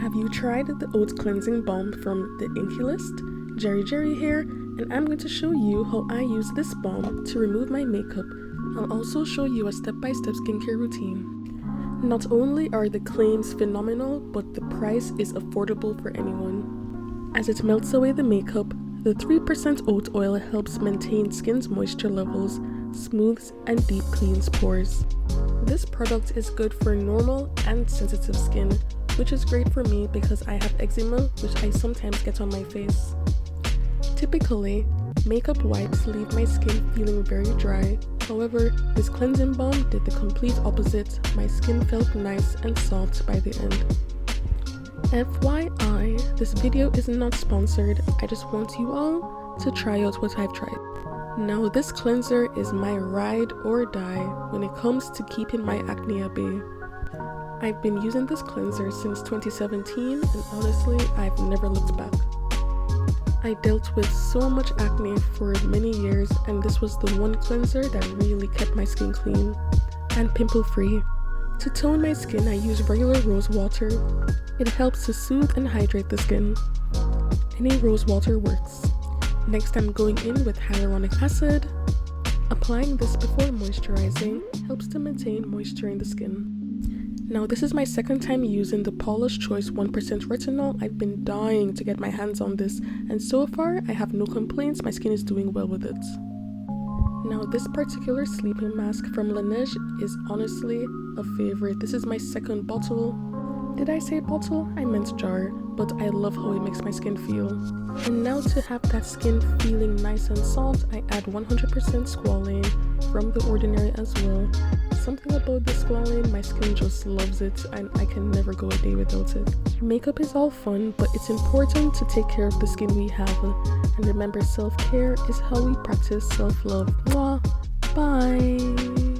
Have you tried the oat cleansing balm from the Inky list? Jerry here, and I'm going to show you how I use this balm to remove my makeup. I'll also show you a step-by-step skincare routine. Not only are the claims phenomenal, but the price is affordable for anyone. As it melts away the makeup, the 3% oat oil helps maintain skin's moisture levels, smooths and deep cleans pores. This product is good for normal and sensitive skin, which is great for me because I have eczema, which I sometimes get on my face. Typically, makeup wipes leave my skin feeling very dry. However, this cleansing balm did the complete opposite. My skin felt nice and soft by the end. FYI, this video is not sponsored. I just want you all to try out what I've tried. Now, this cleanser is my ride or die when it comes to keeping my acne at bay. I've been using this cleanser since 2017 and honestly, I've never looked back. I dealt with so much acne for many years and this was the one cleanser that really kept my skin clean and pimple free. To tone my skin, I use regular rose water. It helps to soothe and hydrate the skin. Any rose water works. Next, I'm going in with hyaluronic acid. Applying this before moisturizing helps to maintain moisture in the skin. Now, this is my second time using the Paula's Choice 1% Retinol. I've been dying to get my hands on this, and so far I have no complaints. My skin is doing well with it. Now, this particular sleeping mask from Laneige is honestly a favorite. This is my second bottle. Did I say bottle? I meant jar, but I love how it makes my skin feel. And now to have that skin feeling nice and soft, I add 100% Squalane from The Ordinary as well. Something about the Squalane, my skin just loves it and I can never go a day without it. Makeup is all fun, but it's important to take care of the skin we have. And remember, self-care is how we practice self-love. Mwah! Bye!